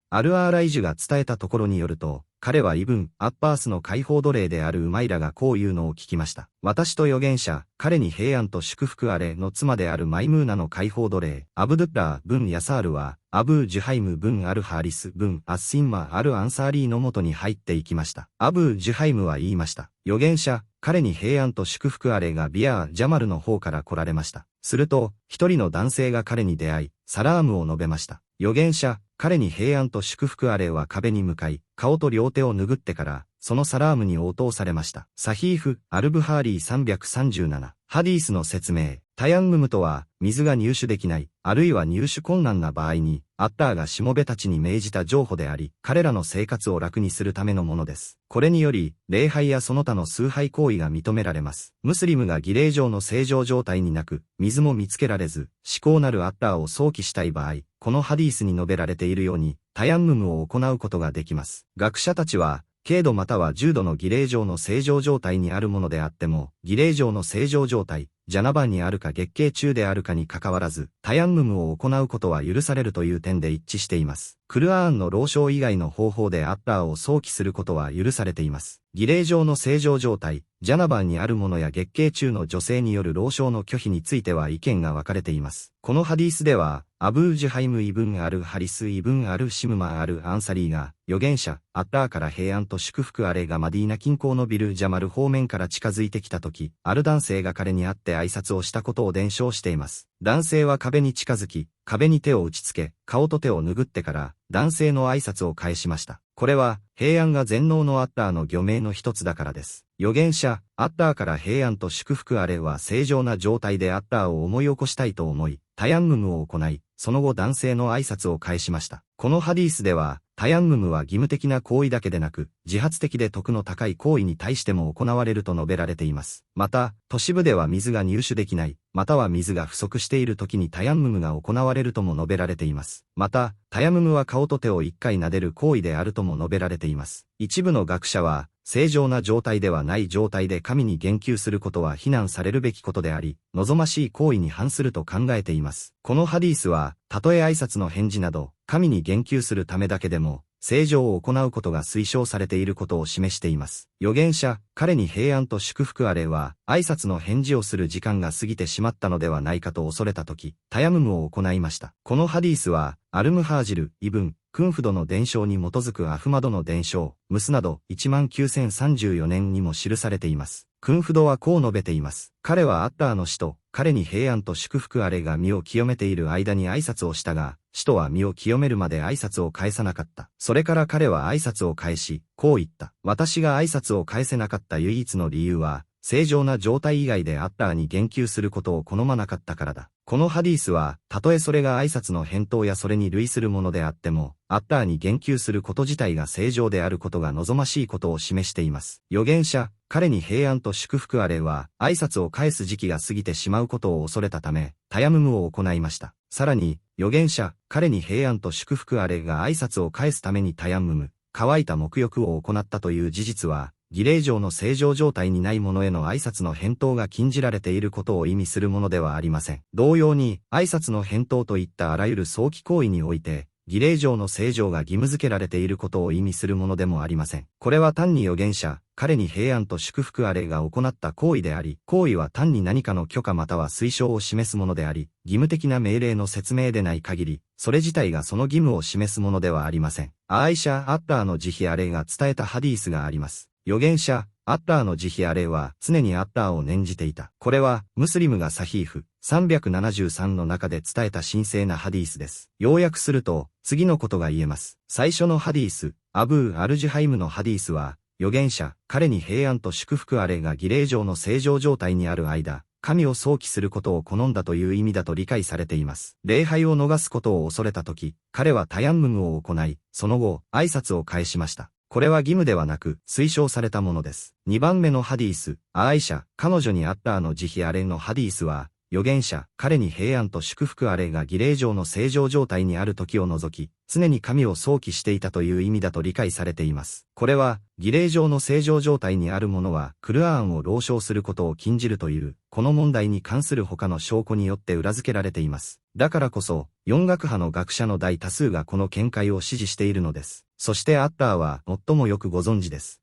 アルアーライジュが伝えたところによると、彼はイブン・アッバースの解放奴隷であるウマイラがこう言うのを聞きました。私と預言者、彼に平安と祝福あれの妻であるマイムーナの解放奴隷、アブドゥッラー・ブン・ヤサールは、アブー・ジュハイム・ブン・アル・ハーリス・ブン・アッシンマ・アル・アンサーリーの元に入っていきました。アブー・ジュハイムは言いました。預言者、彼に平安と祝福あれがビアー・ジャマルの方から来られました。すると、一人の男性が彼に出会い、サラームを述べました。預言者、彼に平安と祝福あれは壁に向かい、顔と両手を拭ってから、そのサラームに応答されました。サヒーフ、アルブハーリー337。ハディースの説明。タヤンムムとは、水が入手できない、あるいは入手困難な場合に、アッターがしもべたちに命じた譲歩であり、彼らの生活を楽にするためのものです。これにより、礼拝やその他の崇拝行為が認められます。ムスリムが儀礼上の正常状態になく、水も見つけられず、至高なるアッターを想起したい場合、このハディースに述べられているように、タヤンムムを行うことができます。学者たちは、軽度または重度の儀礼上の正常状態にあるものであっても、儀礼上の正常状態、ジャナバンにあるか月経中であるかに関わらず、タヤンムムを行うことは許されるという点で一致しています。クルアーンの老少以外の方法でアッターを想起することは許されています。儀礼上の正常状態、ジャナバンにあるものや月経中の女性による老少の拒否については意見が分かれています。このハディースでは、アブージュハイム・イブン・アル・ハリス・イブン・アル・シムマ・アル・アンサリーが、預言者、アッターから平安と祝福あれがマディーナ近郊のビル・ジャマル方面から近づいてきたとき、ある男性が彼に会って挨拶をしたことを伝承しています。男性は壁に近づき、壁に手を打ちつけ、顔と手を拭ってから、男性の挨拶を返しました。これは、平安が全能のアッターの御名の一つだからです。預言者、アッターから平安と祝福あれは正常な状態でアッターを思い起こしたいと思い、タヤンムムを行い、その後男性の挨拶を返しました。このハディースでは、タヤンムムは義務的な行為だけでなく、自発的で徳の高い行為に対しても行われると述べられています。また、都市部では水が入手できない、または水が不足している時にタヤンムムが行われるとも述べられています。また、タヤムムは顔と手を一回撫でる行為であるとも述べられています。一部の学者は、正常な状態ではない状態で神に言及することは非難されるべきことであり、望ましい行為に反すると考えています。このハディースは、たとえ挨拶の返事など、神に言及するためだけでも、正常を行うことが推奨されていることを示しています。預言者、彼に平安と祝福あれは、挨拶の返事をする時間が過ぎてしまったのではないかと恐れたとき、タヤムムを行いました。このハディースは、アルムハージル、イブン、クンフドの伝承に基づくアフマドの伝承、ムスなど19034年にも記されています。クンフドはこう述べています。彼はアッターの使徒、彼に平安と祝福あれが身を清めている間に挨拶をしたが、使徒は身を清めるまで挨拶を返さなかった。それから彼は挨拶を返し、こう言った。私が挨拶を返せなかった唯一の理由は、正常な状態以外でアッターに言及することを好まなかったからだ。このハディースは、たとえそれが挨拶の返答やそれに類するものであっても、アッターに言及すること自体が正常であることが望ましいことを示しています。預言者、彼に平安と祝福あれは、挨拶を返す時期が過ぎてしまうことを恐れたため、タヤムムを行いました。さらに、預言者、彼に平安と祝福あれが挨拶を返すためにタヤムム、乾いた沐浴を行ったという事実は、儀礼上の正常状態にないものへの挨拶の返答が禁じられていることを意味するものではありません。同様に、挨拶の返答といったあらゆる早期行為において、儀礼上の正常が義務付けられていることを意味するものでもありません。これは単に預言者、彼に平安と祝福あれが行った行為であり、行為は単に何かの許可または推奨を示すものであり、義務的な命令の説明でない限り、それ自体がその義務を示すものではありません。アーイシャ・アッターの慈悲あれが伝えたハディースがあります。預言者、アッターの慈悲あれは常にアッターを念じていた。これは、ムスリムがサヒーフ373の中で伝えた神聖なハディースです。要約すると、次のことが言えます。最初のハディース、アブー・アルジュハイムのハディースは、預言者、彼に平安と祝福あれが儀礼上の正常状態にある間、神を想起することを好んだという意味だと理解されています。礼拝を逃すことを恐れたとき、彼はタヤンムムを行い、その後、挨拶を返しました。これは義務ではなく、推奨されたものです。2番目のハディース、アーイシャ、彼女にアッターの慈悲あれのハディースは、預言者、彼に平安と祝福あれが儀礼上の正常状態にある時を除き、常に神を想起していたという意味だと理解されています。これは、儀礼上の正常状態にあるものは、クルアーンを漏唱することを禁じるという、この問題に関する他の証拠によって裏付けられています。だからこそ、四学派の学者の大多数がこの見解を支持しているのです。そしてアッターは最もよくご存知です。